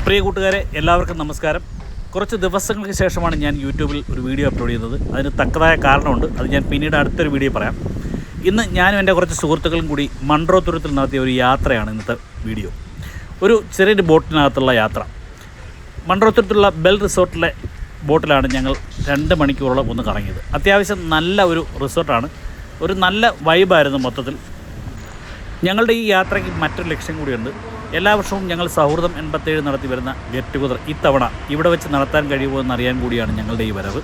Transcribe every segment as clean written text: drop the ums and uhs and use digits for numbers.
പ്രിയ കൂട്ടുകാരെ, എല്ലാവർക്കും നമസ്കാരം. കുറച്ച് ദിവസങ്ങൾക്ക് ശേഷമാണ് ഞാൻ യൂട്യൂബിൽ ഒരു വീഡിയോ അപ്ലോഡ് ചെയ്യുന്നത്. അതിന് തക്കതായ കാരണമുണ്ട്. അത് ഞാൻ പിന്നീട് അടുത്തൊരു വീഡിയോ പറയാം. ഇന്ന് ഞാനും എൻ്റെ കുറച്ച് സുഹൃത്തുക്കളും കൂടി മൺട്രോ തുരുത്തിൽ നടത്തിയ ഒരു യാത്രയാണ് ഇന്നത്തെ വീഡിയോ. ഒരു ചെറിയൊരു ബോട്ടിനകത്തുള്ള യാത്ര. മൺട്രോ തുരുത്തിലുള്ള ബെൽ റിസോർട്ടിലെ ബോട്ടിലാണ് ഞങ്ങൾ 2 മണിക്കൂറോളം ഒന്ന് കറങ്ങിയത്. അത്യാവശ്യം നല്ല ഒരു റിസോർട്ടാണ്. ഒരു നല്ല വൈബായിരുന്നു മൊത്തത്തിൽ. ഞങ്ങളുടെ ഈ യാത്രയ്ക്ക് മറ്റൊരു ലക്ഷ്യം കൂടിയുണ്ട്. എല്ലാ വർഷവും ഞങ്ങൾ സൗഹൃദം 87 നടത്തി വരുന്ന ഗെറ്റ് ടുഗദർ ഇത്തവണ ഇവിടെ വെച്ച് നടത്താൻ കഴിയുമോ എന്നറിയാൻ കൂടിയാണ് ഞങ്ങളുടെ ഈ വരവ്.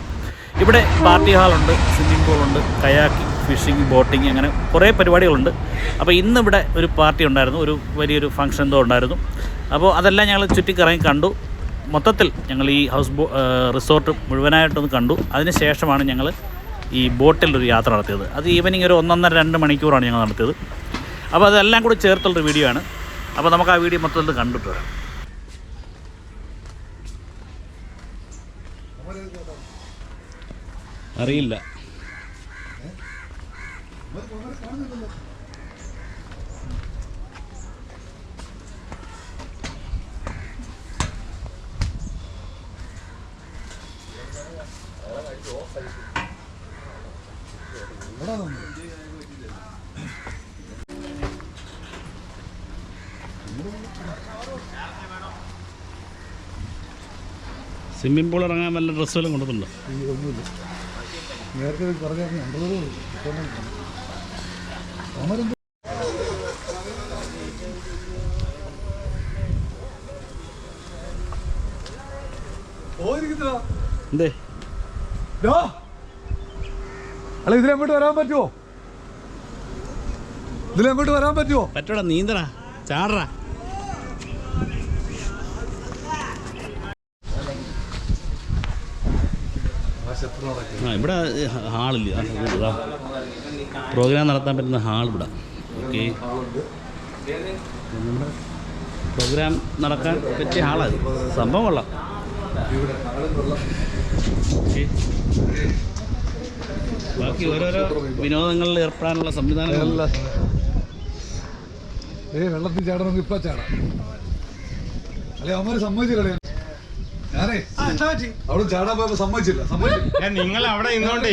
ഇവിടെ പാർട്ടി ഹാളുണ്ട്, സ്വിമ്മിംഗ് പൂളുണ്ട്, കയാക്കിംഗ്, ഫിഷിംഗ്, ബോട്ടിങ്, അങ്ങനെ കുറേ പരിപാടികളുണ്ട്. അപ്പോൾ ഇന്നിവിടെ ഒരു പാർട്ടി ഉണ്ടായിരുന്നു, ഒരു വലിയൊരു ഫംഗ്ഷൻ എന്തോ ഉണ്ടായിരുന്നു. അപ്പോൾ അതെല്ലാം ഞങ്ങൾ ചുറ്റിക്കറങ്ങി കണ്ടു. മൊത്തത്തിൽ ഞങ്ങൾ ഈ റിസോർട്ട് മുഴുവനായിട്ടൊന്ന് കണ്ടു. അതിന് ശേഷമാണ് ഞങ്ങൾ ഈ ബോട്ടിലൊരു യാത്ര നടത്തിയത്. അത് ഈവനിങ് ഒരു 1.5-2 മണിക്കൂറാണ് ഞങ്ങൾ നടത്തിയത്. അപ്പോൾ അതെല്ലാം കൂടി ചേർത്തുള്ളൊരു വീഡിയോ ആണ്. അപ്പോൾ നമുക്ക് ആ വീഡിയോ മൊത്തത്തിൽ കണ്ടിട്ട് വരാം. അറിയില്ല, സ്വിമ്മിംഗ് പൂൾ ഇറങ്ങാൻ വല്ല ഡ്രസ്സ് വല്ലതും കൊണ്ടുവന്നുണ്ടോ? നേരത്തെ എന്തേ അല്ല, ഇതിലെങ്ങോട്ട് വരാൻ പറ്റുമോ? ഇതിലെങ്ങോട്ട് വരാൻ പറ്റുമോ? പറ്റോടാ, നീന്തടാ, ചാടറാ. ഇവിടെ ഹാളില്ല, പ്രോഗ്രാം നടത്താൻ പറ്റുന്ന ഹാൾ ഇവിടെ. ഓക്കെ, നമ്മുടെ പ്രോഗ്രാം നടക്കാൻ പറ്റിയ ഹാളാണ്. സംഭവം കൊള്ളാം. ഓക്കെ, ബാക്കി ഓരോരോ വിനോദങ്ങളിൽ ഏർപ്പെടാനുള്ള സംവിധാനങ്ങളല്ല. വെള്ളത്തിൽ ചാടണമെങ്കിൽ ഇപ്പം ചാടാം. അല്ലെ അവന്മാര് സമ്മതിച്ചില്ലേ? ഞാനേ അവിടെ ചാടാൻ പോയപ്പോ സമ്മതിച്ചില്ല. നിങ്ങൾ അവിടെ നിന്നോണ്ടേ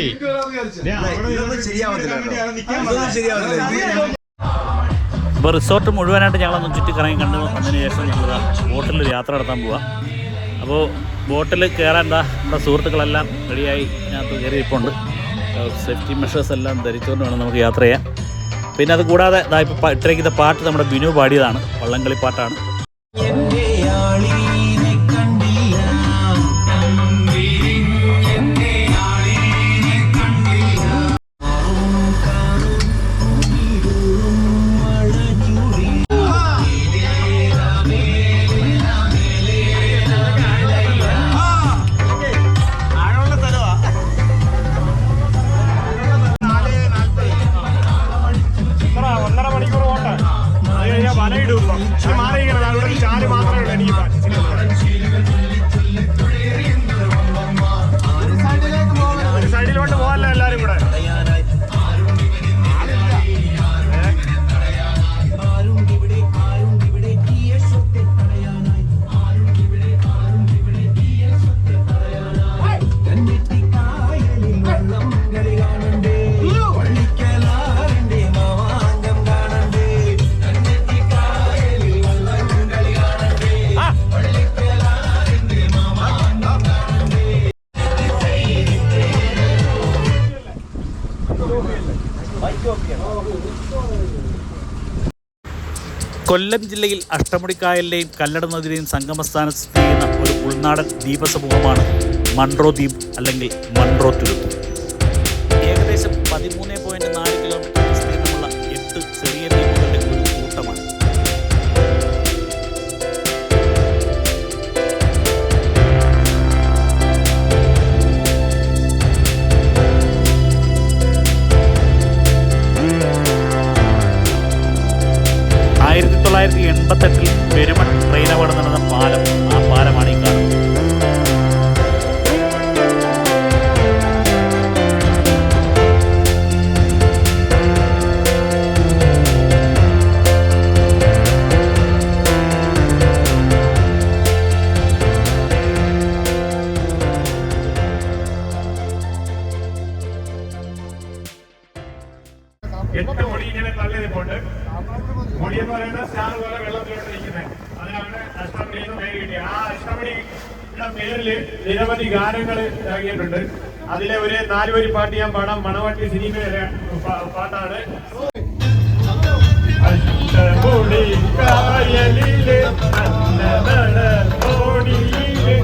ഇപ്പോൾ റിസോർട്ട് മുഴുവനായിട്ട് ഞങ്ങളൊന്ന് ചുറ്റിക്കറങ്ങി കണ്ടു വന്നതിന് ശേഷം ഞങ്ങൾ ബോട്ടിലൊരു യാത്ര നടത്താൻ പോവാം. അപ്പോൾ ബോട്ടിൽ കയറാൻ നമ്മുടെ സുഹൃത്തുക്കളെല്ലാം റെഡിയായി ഇതിനകത്ത് കയറിയിരിപ്പുണ്ട്. സേഫ്റ്റി മെഷേഴ്സ് എല്ലാം ധരിച്ചുകൊണ്ട് വേണം നമുക്ക് യാത്ര ചെയ്യാൻ. പിന്നെ അത് കൂടാതെ ഇപ്പോൾ ഇട്ടേക്കുന്ന പാട്ട് നമ്മുടെ ബിനു പാടിയതാണ്, വള്ളംകളി പാട്ടാണ്. സൈഡിലോട്ട് പോകാനല്ലോ എല്ലാരും കൂടെ. കൊല്ലം ജില്ലയിൽ അഷ്ടമുടിക്കായലിൻ്റെയും കല്ലട നദിയുടെയും സംഗമസ്ഥാനത്ത് സ്ഥിതി ചെയ്യുന്ന ഒരു ഉൾനാടൻ ദ്വീപസമൂഹമാണ് മൺട്രോ ദ്വീപ് അല്ലെങ്കിൽ മൺട്രോ തുരുത്ത്. ഏകദേശം 13.4 കിലോമീറ്റർ വിസ്തീർണമുള്ള 8 ചെറിയ ദ്വീപുകളുടെ ഒരു കൂട്ടമാണ്. പെരുമൺ ട്രെയിൻ അപകടം നടന്ന പാലം, ആ പാലമാണ് ഈ കാണുന്നത്. 8 മുടി ഇങ്ങനെ തള്ളി നിൽപ്പുണ്ട്. മുടി എന്ന് പറയുന്നത് സ്റ്റാർ പോലെ വെള്ളത്തിലോട്ട് നിൽക്കുന്നത്. അതിനാണ് അഷ്ടമുടി എന്ന് പേര് കിട്ടിയത്. ആ അഷ്ടമുടിയുടെ പേരില് നിരവധി ഗാനങ്ങൾ ഇറങ്ങിയിട്ടുണ്ട്. അതിലെ ഒരു 4 വരി പാട്ട് ഞാൻ പാടാം. മണവാട്ടി സിനിമയിലെ പാട്ടാണ്. അഷ്ടമുടി കായലിലെ തോണിയിലെ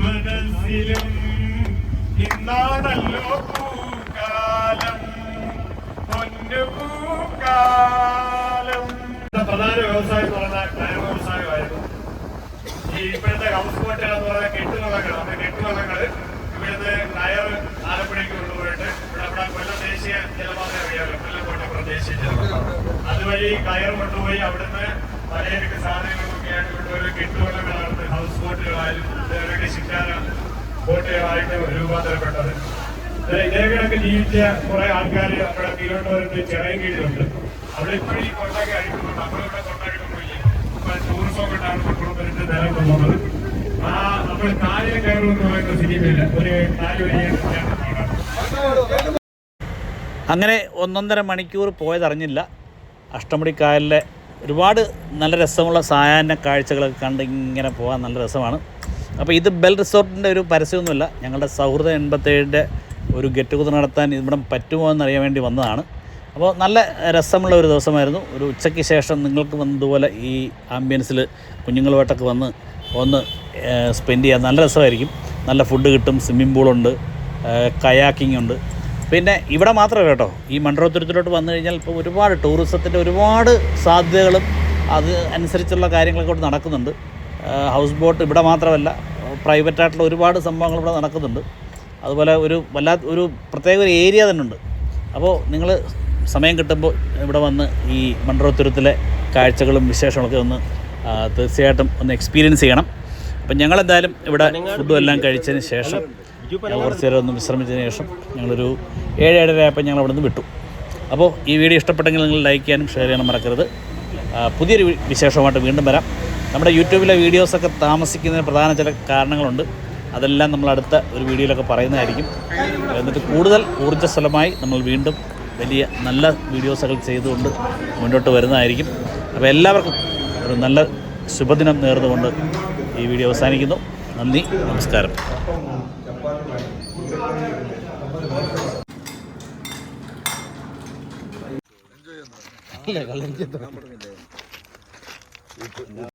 മനസ്സിലും ഇന്നാണല്ലോ പൂക്കാലം, പൊന്നു പൂക്കാലം. പ്രധാന വ്യവസായം എന്ന് പറഞ്ഞാൽ കയർ വ്യവസായമായിരുന്നു. ഈ ഇപ്പോഴത്തെ ഹൗസ് ബോട്ടുകൾ എന്ന് പറഞ്ഞാൽ കെട്ടുവള്ളങ്ങൾ. നമ്മുടെ കെട്ടുവള്ളങ്ങൾ ഇവിടുന്ന് കയർ ആലപ്പുഴയ്ക്ക് കൊണ്ടുപോയിട്ട് ഇവിടെ കൊല്ലം ദേശീയ ജലപാത അറിയാമല്ലോ, കൊല്ലം കോട്ടപ്പുറം ദേശീയ ജലപാത, അതുവഴി കയർ കൊണ്ടുപോയി അവിടുന്ന് പലചരക്ക് സാധനങ്ങളൊക്കെ ആയിട്ട് കൊണ്ടുപോയി കെട്ടുവള്ളങ്ങളാണ് ഹൗസ് ബോട്ടുകളായാലും ഇവരൊക്കെ ശിക്കാര ബോട്ടുകളായിട്ട് രൂപാന്തരപ്പെട്ടത്. ഇതേ കണക്ക് ജീവിച്ച കുറെ ആൾക്കാർ നമ്മുടെ തിരുവനന്തപുരത്ത് ചിറയൻകീഴിലുണ്ട്. അവിടെ ഇപ്പോഴും ഈ കൊണ്ടൊക്കെ അഴിക്കുന്നുണ്ട്. നമ്മളിവിടെ കൊണ്ടായിട്ടൊന്നുമില്ല. ഇപ്പൊ ടൂറിസം കൊണ്ടാണ് തിരുവനന്തപുരത്ത് നിലനിൽക്കുന്നത്. ആ നമ്മൾ കാര്യം കയറുമെന്ന് പറയുന്ന സിനിമയില്ല ഒരു 4 വരിയാണ്. അങ്ങനെ 1.5 മണിക്കൂർ പോയതറിഞ്ഞില്ല. അഷ്ടമുടി കായലിലെ ഒരുപാട് നല്ല രസമുള്ള സായാഹ്ന കാഴ്ചകളൊക്കെ കണ്ട് ഇങ്ങനെ പോകാൻ നല്ല രസമാണ്. അപ്പോൾ ഇത് ബെൽ റിസോർട്ടിൻ്റെ ഒരു പരസ്യമൊന്നുമില്ല. ഞങ്ങളുടെ സൗഹൃദ 87ൻ്റെ ഒരു ഗെറ്റ് ടുഗദർ നടത്താൻ ഇവിടം പറ്റുമോ എന്നറിയാൻ വേണ്ടി വന്നതാണ്. അപ്പോൾ നല്ല രസമുള്ള ഒരു ദിവസമായിരുന്നു. ഒരു ഉച്ചയ്ക്ക് ശേഷം നിങ്ങൾക്ക് വന്നതുപോലെ ഈ ആംബിയൻസിൽ കുഞ്ഞുങ്ങളുമായിട്ടൊക്കെ വന്ന് ഒന്ന് സ്പെൻഡ് ചെയ്യാൻ നല്ല രസമായിരിക്കും. നല്ല ഫുഡ് കിട്ടും, സ്വിമ്മിംഗ് പൂളുണ്ട്, കയാക്കിംഗ് ഉണ്ട്. പിന്നെ ഇവിടെ മാത്രമല്ല കേട്ടോ, ഈ മൺട്രോത്തുരുത്തിലോട്ട് വന്നു കഴിഞ്ഞാൽ ഇപ്പോൾ ഒരുപാട് ടൂറിസത്തിൻ്റെ ഒരുപാട് സാധ്യതകളും അത് അനുസരിച്ചുള്ള കാര്യങ്ങളൊക്കെ ഇവിടെ നടക്കുന്നുണ്ട്. ഹൗസ് ബോട്ട് ഇവിടെ മാത്രമല്ല, പ്രൈവറ്റായിട്ടുള്ള ഒരുപാട് സംഭവങ്ങൾ ഇവിടെ നടക്കുന്നുണ്ട്. അതുപോലെ ഒരു പ്രത്യേക ഒരു ഏരിയ തന്നെ ഉണ്ട്. അപ്പോൾ നിങ്ങൾ സമയം കിട്ടുമ്പോൾ ഇവിടെ വന്ന് ഈ മൺട്രോത്തുരുത്തിലെ കാഴ്ചകളും വിശേഷങ്ങളൊക്കെ ഒന്ന് തീർച്ചയായിട്ടും ഒന്ന് എക്സ്പീരിയൻസ് ചെയ്യണം. അപ്പം ഞങ്ങളെന്തായാലും ഇവിടെ ഫുഡും എല്ലാം കഴിച്ചതിന് ശേഷം കുറച്ച് നേരം ഒന്ന് വിശ്രമിച്ചതിന് ശേഷം ഞങ്ങളൊരു 7-7:30 ആയപ്പോൾ ഞങ്ങൾ അവിടെ നിന്ന് വിട്ടു. അപ്പോൾ ഈ വീഡിയോ ഇഷ്ടപ്പെട്ടെങ്കിൽ നിങ്ങൾ ലൈക്ക് ചെയ്യാനും ഷെയർ ചെയ്യാനും മറക്കരുത്. പുതിയൊരു വിശേഷമായിട്ട് വീണ്ടും വരാം. നമ്മുടെ യൂട്യൂബിലെ വീഡിയോസൊക്കെ താമസിക്കുന്നതിന് പ്രധാന ചില കാരണങ്ങളുണ്ട്. അതെല്ലാം നമ്മൾ അടുത്ത ഒരു വീഡിയോയിലൊക്കെ പറയുന്നതായിരിക്കും. എന്നിട്ട് കൂടുതൽ ഊർജ്ജസ്വലമായി നമ്മൾ വീണ്ടും വലിയ നല്ല വീഡിയോസൊക്കെ ചെയ്തുകൊണ്ട് മുന്നോട്ട് വരുന്നതായിരിക്കും. അപ്പോൾ എല്ലാവർക്കും ഒരു നല്ല ശുഭദിനം നേർന്നുകൊണ്ട് ഈ വീഡിയോ അവസാനിക്കുന്നു. നന്ദി, നമസ്കാരം.